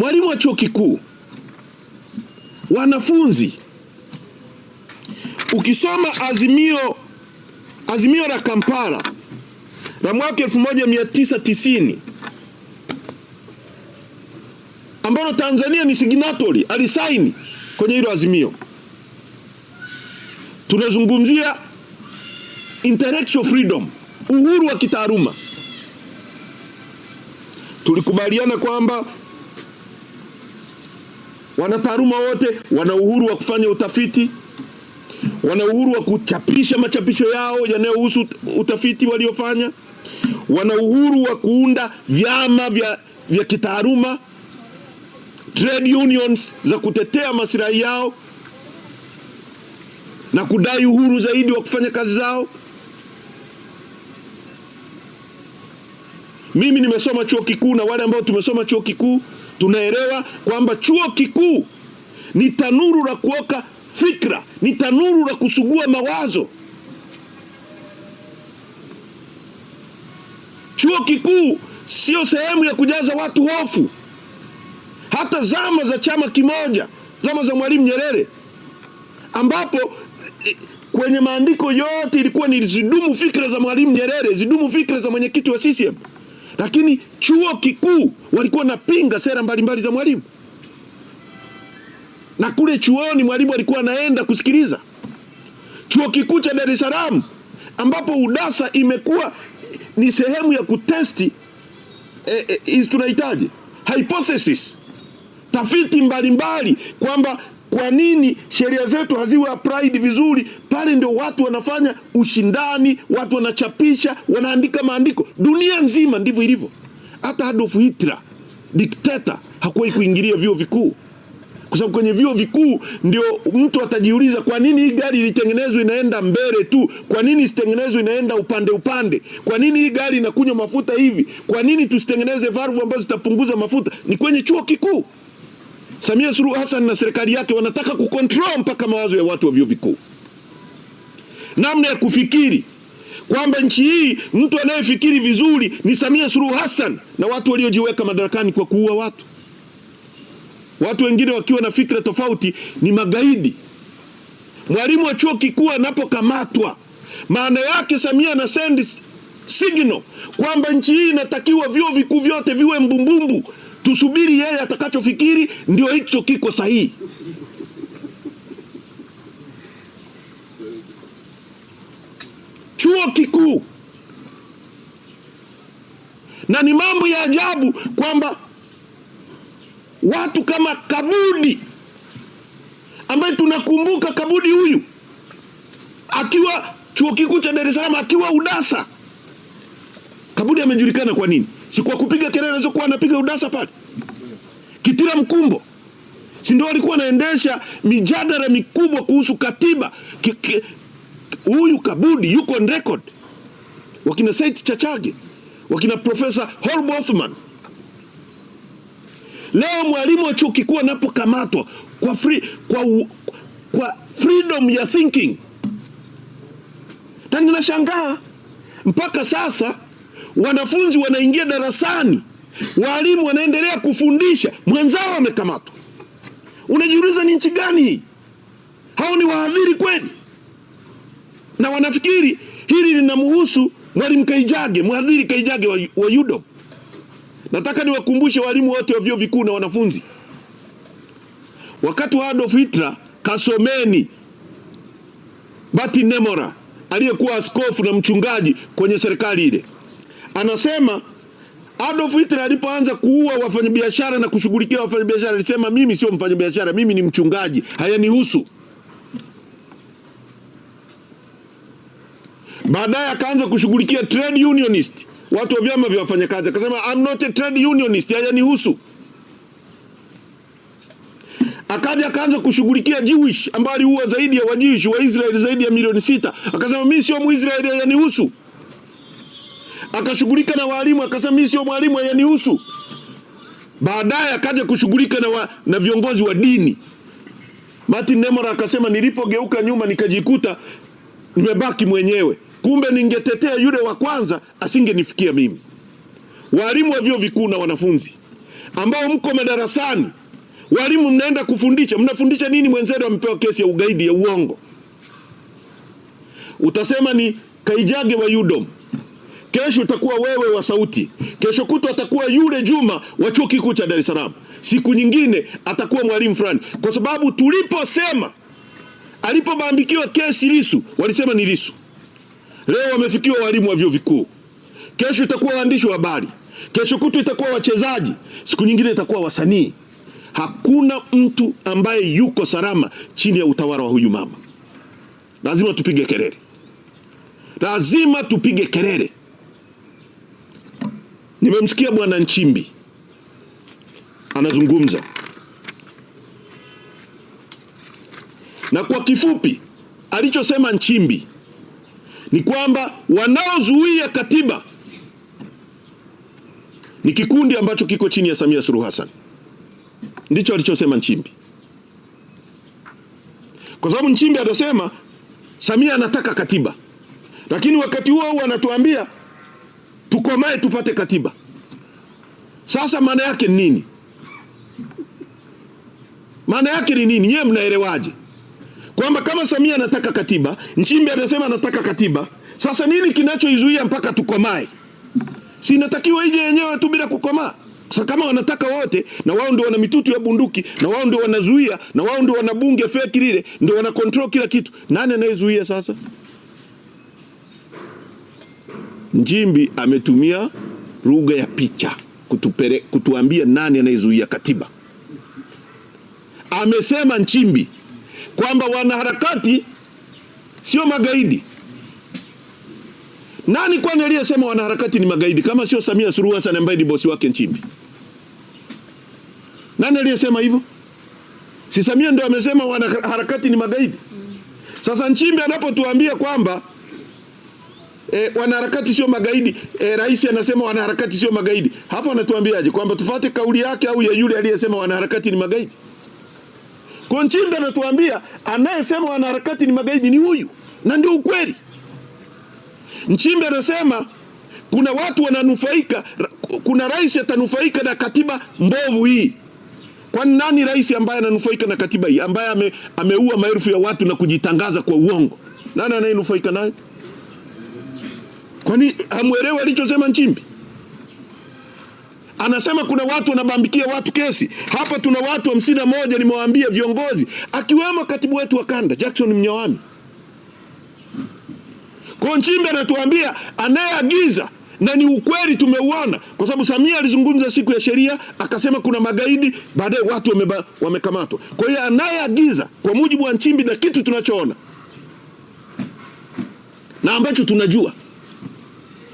mwalimu wa chuo kikuu, wanafunzi, ukisoma azimio la Kampala la mwaka 1990 ambalo Tanzania ni signatory, alisaini kwenye hilo azimio, tunazungumzia intellectual freedom, uhuru wa kitaaluma. Tulikubaliana kwamba wanataaluma wote wana uhuru wa kufanya utafiti, wana uhuru wa kuchapisha machapisho yao yanayohusu utafiti waliofanya, wana uhuru wa kuunda vyama vya kitaaluma, trade unions za kutetea maslahi yao na kudai uhuru zaidi wa kufanya kazi zao. Mimi nimesoma chuo kikuu, na wale ambao tumesoma chuo kikuu tunaelewa kwamba chuo kikuu ni tanuru la kuoka fikra, ni tanuru la kusugua mawazo. Chuo kikuu sio sehemu ya kujaza watu hofu. Hata zama za chama kimoja, zama za Mwalimu Nyerere, ambapo kwenye maandiko yote ilikuwa ni zidumu fikra za Mwalimu Nyerere, zidumu fikra za mwenyekiti wa CCM, lakini chuo kikuu walikuwa napinga sera mbalimbali za Mwalimu. Na kule chuoni Mwalimu alikuwa anaenda kusikiliza. Chuo kikuu cha Dar es Salaam, ambapo UDASA imekuwa ni sehemu ya kutesti tunahitaji hypothesis, tafiti mbalimbali kwamba kwa nini sheria zetu haziwe applied vizuri. Pale ndio watu wanafanya ushindani, watu wanachapisha, wanaandika maandiko. Dunia nzima ndivyo ilivyo. Hata Adolf Hitler, dikteta, hakuwahi kuingilia vyuo vikuu, kwa sababu kwenye vyuo vikuu ndio mtu atajiuliza, kwa nini hii gari ilitengenezwa inaenda mbele tu? Kwa nini isitengenezwe inaenda upande? Kwa nini hii gari inakunywa mafuta hivi? Kwa nini tusitengeneze valve ambazo zitapunguza mafuta? Ni kwenye chuo kikuu. Samia Suluhu Hassan na serikali yake wanataka kucontrol mpaka mawazo ya watu wa vyuo vikuu, namna ya kufikiri, kwamba nchi hii mtu anayefikiri vizuri ni Samia Suluhu Hassan na watu waliojiweka madarakani kwa kuua watu. Watu wengine wakiwa na fikra tofauti ni magaidi. Mwalimu wa chuo kikuu anapokamatwa, maana yake Samia na send signal kwamba nchi hii inatakiwa vyuo vikuu vyote viwe mbumbumbu. Tusubiri yeye atakachofikiri, ndio hicho kiko sahihi. Chuo kikuu. Na ni mambo ya ajabu kwamba watu kama Kabudi, ambaye tunakumbuka Kabudi huyu akiwa chuo kikuu cha Dar es Salaam, akiwa UDASA. Kabudi amejulikana kwa nini? Si kwa kupiga kelele alizokuwa anapiga UDASA pale. Kitila Mkumbo, si ndio alikuwa anaendesha mijadala mikubwa kuhusu katiba? Huyu Kabudi yuko on record. Wakina Said Chachage, wakina Professor Holb Othman. Leo mwalimu wa chuo kikuu anapokamatwa kwa freedom ya thinking, na ninashangaa mpaka sasa wanafunzi wanaingia darasani, walimu wanaendelea kufundisha, mwenzao amekamatwa. Unajiuliza ni nchi gani hii? Hao ni wahadhiri kweli? Na wanafikiri hili linamhusu Mwalimu Kaijage, mhadhiri Kaijage wa UDOM. Nataka niwakumbushe walimu wote wa vyuo vikuu na wanafunzi, wakati wa Adolf Hitler, kasomeni Bati Nemora aliyekuwa askofu na mchungaji kwenye serikali ile. Anasema Adolf Hitler alipoanza kuua wafanyabiashara na kushughulikia wafanyabiashara, alisema mimi sio mfanyabiashara, mimi ni mchungaji, hayanihusu. Baadaye akaanza kushughulikia trade unionist, watu wa vyama vya wafanyakazi, akasema I'm not a trade unionist, hayanihusu. Akaanza kushughulikia Jewish, ambao aliua zaidi ya Wajewish wa Israeli zaidi ya milioni 6, akasema mimi sio Muisraeli, hayanihusu. Akashughulika na walimu, akasema mimi sio mwalimu, hayanihusu. Baadaye akaja kushughulika na viongozi wa dini. Martin Nemora akasema nilipogeuka nyuma nikajikuta nimebaki mwenyewe, kumbe ningetetea yule wa kwanza asingenifikia mimi. Walimu wa vyuo vikuu na wanafunzi, ambao mko madarasani, walimu mnaenda kufundisha, mnafundisha nini? Mwenzenu amepewa kesi ya ugaidi ya uongo. Utasema ni Kaijage wa UDOM, kesho utakuwa wewe wa Sauti, kesho kutwa atakuwa yule Juma wa Chuo Kikuu cha Dar es Salaam, siku nyingine atakuwa mwalimu fulani. Kwa sababu tuliposema, alipobambikiwa kesi Lissu, walisema ni Lissu. Leo wamefikiwa walimu wa vyuo vikuu, kesho itakuwa waandishi wa habari, kesho kutwa itakuwa wachezaji, siku nyingine itakuwa wasanii. Hakuna mtu ambaye yuko salama chini ya utawala wa huyu mama. Lazima tupige kelele. Lazima tupige kelele. Nimemsikia Bwana Nchimbi anazungumza, na kwa kifupi alichosema Nchimbi ni kwamba wanaozuia katiba ni kikundi ambacho kiko chini ya Samia Suluhu Hassan. Ndicho alichosema Nchimbi. Kwa sababu Nchimbi atasema Samia anataka katiba, lakini wakati huo anatuambia tukomae tupate katiba. Sasa maana yake ni nini? Maana yake ni nini? Nyewe mnaelewaje? Kwamba kama Samia anataka katiba, Nchimbi anasema anataka katiba, sasa nini kinachoizuia mpaka tukomae? Si inatakiwa ije yenyewe tu bila kukomaa? Sasa kama wanataka wote, na wao ndio wana mitutu ya bunduki, na wao ndio wanazuia, na wao ndio wana bunge fake lile, ndio wana control kila kitu, nani anayezuia sasa? Nchimbi ametumia lugha ya picha kutuambia nani anayezuia katiba. Amesema Nchimbi kwamba wanaharakati sio magaidi. Nani kwani aliyesema wanaharakati ni magaidi kama sio Samia Suluhu Hassan ambaye ni bosi wake Nchimbi? Nani aliyesema hivyo? Si Samia ndio amesema wanaharakati ni magaidi? Sasa Nchimbi anapotuambia kwamba wanaharakati sio magaidi, rais anasema wanaharakati sio magaidi, hapo anatuambiaje? Kwamba tufuate kauli yake au ya yule aliyesema wanaharakati ni magaidi? Kwa Nchimbi anatuambia anayesema wanaharakati ni magaidi ni huyu, na ndio ukweli. Nchimbi anasema kuna watu wananufaika, kuna rais atanufaika na katiba mbovu hii. Kwani nani rais ambaye ananufaika na katiba hii, ambaye ameua maelfu ya watu na kujitangaza kwa uongo? Nani anayenufaika naye? Kwani hamuelewi alichosema Nchimbi? Anasema kuna watu wanabambikia watu kesi. Hapa tuna watu 51 nimewaambia, viongozi, akiwemo katibu wetu wa kanda Jackson Mnyawami. Kwa Nchimbi anatuambia anayeagiza, na ni ukweli tumeuona, kwa sababu Samia alizungumza siku ya sheria akasema kuna magaidi, baadaye watu wamekamatwa. Kwa hiyo anayeagiza kwa mujibu wa Nchimbi na kitu tunachoona na ambacho tunajua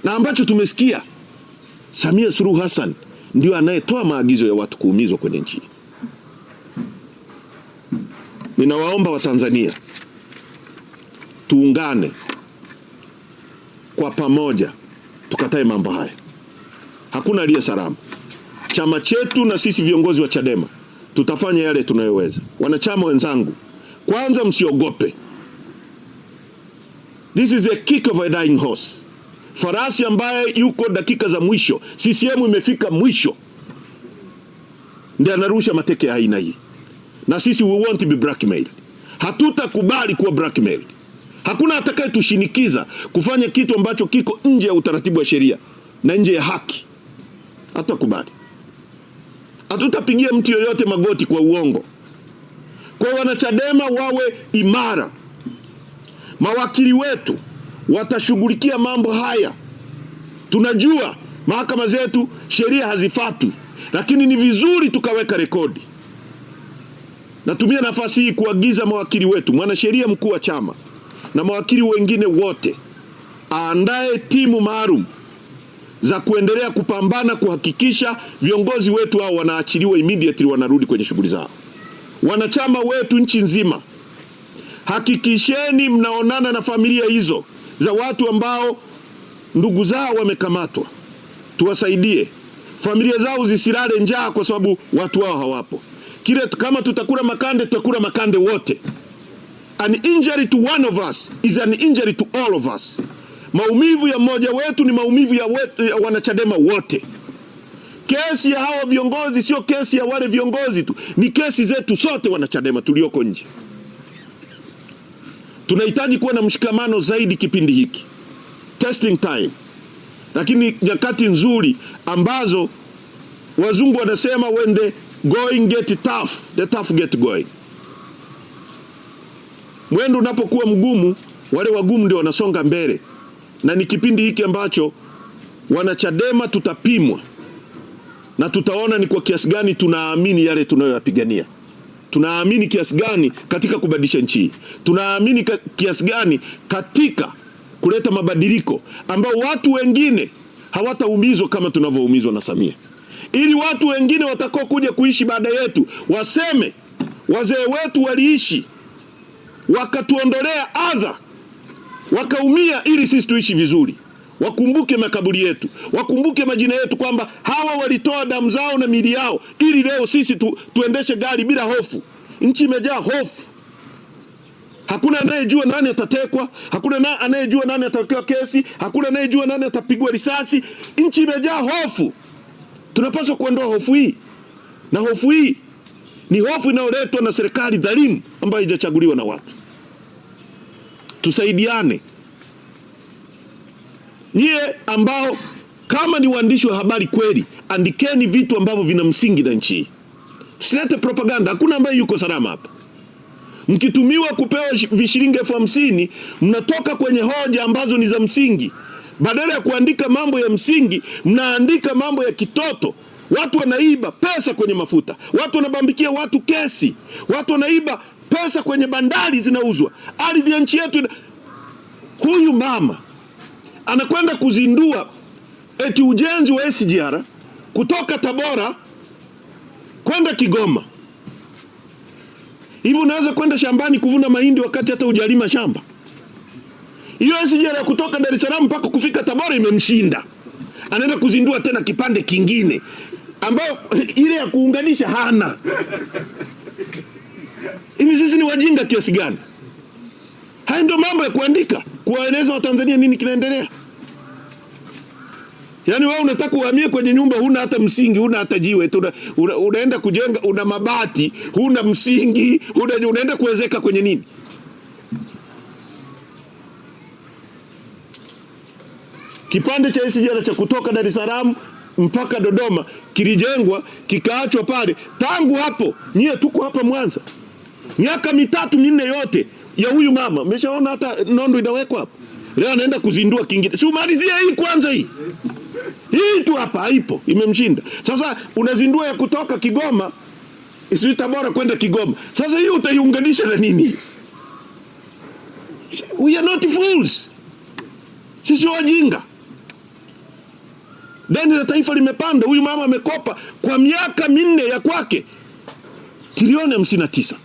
na ambacho tumesikia, Samia Suluhu Hassan ndio anayetoa maagizo ya watu kuumizwa kwenye nchi. Ninawaomba Watanzania tuungane kwa pamoja, tukatae mambo haya. Hakuna aliye salama. Chama chetu na sisi viongozi wa Chadema tutafanya yale tunayoweza. Wanachama wenzangu, kwanza msiogope. This is a kick of a dying horse. Farasi ambaye yuko dakika za mwisho. CCM imefika mwisho, ndiye anarusha mateke ya aina hii. Na sisi we want to be blackmailed. Hatutakubali kuwa blackmailed. Hakuna atakaye tushinikiza kufanya kitu ambacho kiko nje ya utaratibu wa sheria na nje ya haki. Hatakubali. Hatutapigia mtu yoyote magoti kwa uongo. Kwa wanachadema wawe imara. Mawakili wetu watashughulikia mambo haya. Tunajua mahakama zetu sheria hazifuatwi, lakini ni vizuri tukaweka rekodi. Natumia nafasi hii kuagiza mawakili wetu, mwanasheria mkuu wa chama na mawakili wengine wote, aandae timu maalum za kuendelea kupambana kuhakikisha viongozi wetu hao wanaachiliwa immediately, wanarudi kwenye shughuli zao. Wanachama wetu nchi nzima, hakikisheni mnaonana na familia hizo za watu ambao ndugu zao wamekamatwa. Tuwasaidie familia zao zisilale njaa kwa sababu watu wao hawapo. Kama tutakula makande, tutakula makande wote. An injury to one of us is an injury to all of us. Maumivu ya mmoja wetu ni maumivu ya wanachadema wote. Kesi ya hawa viongozi sio kesi ya wale viongozi tu, ni kesi zetu sote wanachadema tulioko nje. Tunahitaji kuwa na mshikamano zaidi kipindi hiki, testing time, lakini nyakati nzuri ambazo wazungu wanasema when the going get tough, the tough get going. Mwendo unapokuwa mgumu, wale wagumu ndio wanasonga mbele, na ni kipindi hiki ambacho wanachadema tutapimwa na tutaona ni kwa kiasi gani tunaamini yale tunayoyapigania. Tunaamini kiasi gani katika kubadilisha nchi. Tunaamini kiasi gani katika kuleta mabadiliko ambao watu wengine hawataumizwa kama tunavyoumizwa na Samia. Ili watu wengine watakao kuja kuishi baada yetu waseme wazee wetu waliishi wakatuondolea adha, wakaumia ili sisi tuishi vizuri. Wakumbuke makaburi yetu, wakumbuke majina yetu, kwamba hawa walitoa damu zao na miili yao ili leo sisi tuendeshe gari bila hofu. Nchi imejaa hofu. Hakuna anayejua nani atatekwa, hakuna anayejua nani atawekewa kesi, hakuna anayejua nani atapigwa risasi. Nchi imejaa hofu. Tunapaswa kuondoa hofu hii. Na hofu hii ni hofu inayoletwa na serikali dhalimu ambayo haijachaguliwa na watu. Tusaidiane. Nyie ambao kama ni waandishi wa habari kweli, andikeni vitu ambavyo vina msingi na nchi. Usilete propaganda, hakuna ambaye yuko salama hapa. Mkitumiwa kupewa vishilingi 50,000, mnatoka kwenye hoja ambazo ni za msingi. Badala ya kuandika mambo ya msingi, mnaandika mambo ya kitoto. Watu wanaiba pesa kwenye mafuta, watu wanabambikia watu kesi, watu wanaiba pesa kwenye bandari zinauzwa, ardhi ya nchi yetu. Huyu mama anakwenda kuzindua eti ujenzi wa SGR kutoka Tabora kwenda Kigoma. Hivi unaweza kwenda shambani kuvuna mahindi wakati hata hujalima shamba? Hiyo SGR kutoka Dar es Salaam mpaka kufika Tabora imemshinda. Anaenda kuzindua tena kipande kingine ambao ile ya kuunganisha hana. Hivi sisi ni wajinga kiasi gani? Haya ndio mambo ya kuandika, kuwaeleza Watanzania nini kinaendelea. Yaani wewe unataka uhamie kwenye nyumba, huna hata msingi, huna hata jiwe, unaenda kujenga, una mabati, huna msingi, unaenda kuwezeka kwenye nini? Kipande cha SGR cha kutoka Dar es Salaam mpaka Dodoma kilijengwa kikaachwa pale. Tangu hapo nyie tuko hapa Mwanza. Miaka 3-4 yote ya huyu mama. Umeshaona hata nondo inawekwa hapo. Leo anaenda kuzindua kingine. Si umalizie hii kwanza hii. Hii tu hapa haipo, imemshinda. Sasa unazindua ya kutoka Kigoma, isi Tabora kwenda Kigoma. Sasa hii utaiunganisha na nini? We are not fools. Sisi wajinga. Deni la taifa limepanda. Huyu mama amekopa kwa miaka 4 ya kwake trilioni 59.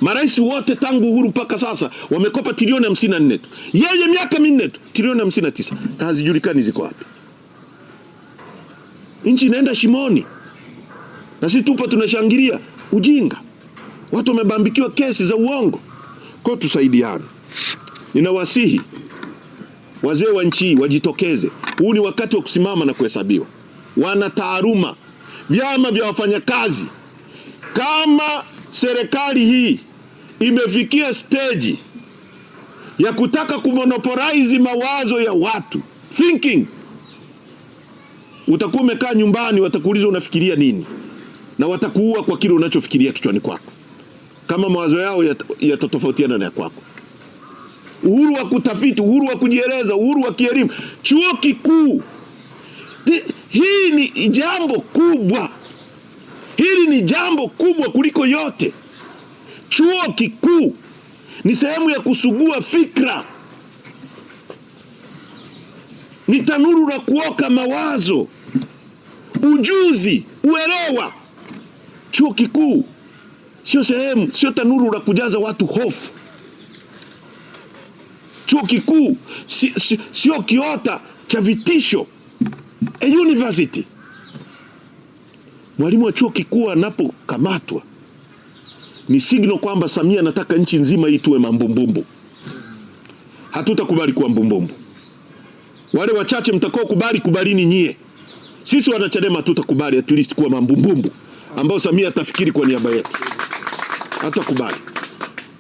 Marais wote tangu uhuru mpaka sasa wamekopa trilioni 54 tu. Yeye miaka 4 tu trilioni 59. Na hazijulikani ziko wapi. Nchi inaenda shimoni. Na sisi tupo tunashangilia ujinga. Watu wamebambikiwa kesi za uongo. Kwa tusaidiane. Ninawasihi wazee wa nchi wajitokeze. Huu ni wakati wa kusimama na kuhesabiwa. Wana taaluma, vyama vya wafanyakazi. Kama serikali hii imefikia stage ya kutaka kumonopolize mawazo ya watu, thinking, utakuwa umekaa nyumbani, watakuuliza unafikiria nini, na watakuua kwa kile unachofikiria kichwani kwako, kama mawazo yao yatatofautiana na ya kwako. Uhuru wa kutafiti, uhuru wa kujieleza, uhuru wa kielimu. Chuo kikuu, hii ni jambo kubwa. Hili ni jambo kubwa kuliko yote. Chuo kikuu ni sehemu ya kusugua fikra, ni tanuru la kuoka mawazo, ujuzi, uelewa. Chuo kikuu sio sehemu, sio tanuru la kujaza watu hofu. Chuo kikuu sio kiota cha vitisho. A university. Mwalimu wa chuo kikuu anapokamatwa ni signal kwamba Samia anataka nchi nzima itue mambumbumbu. Hatutakubali kuwa mbumbumbu. Wale wachache mtakao kubalini nyie. Sisi wanachadema tutakubali at least kuwa mambumbumbu ambao Samia atafikiri kwa niaba yetu. Hatakubali.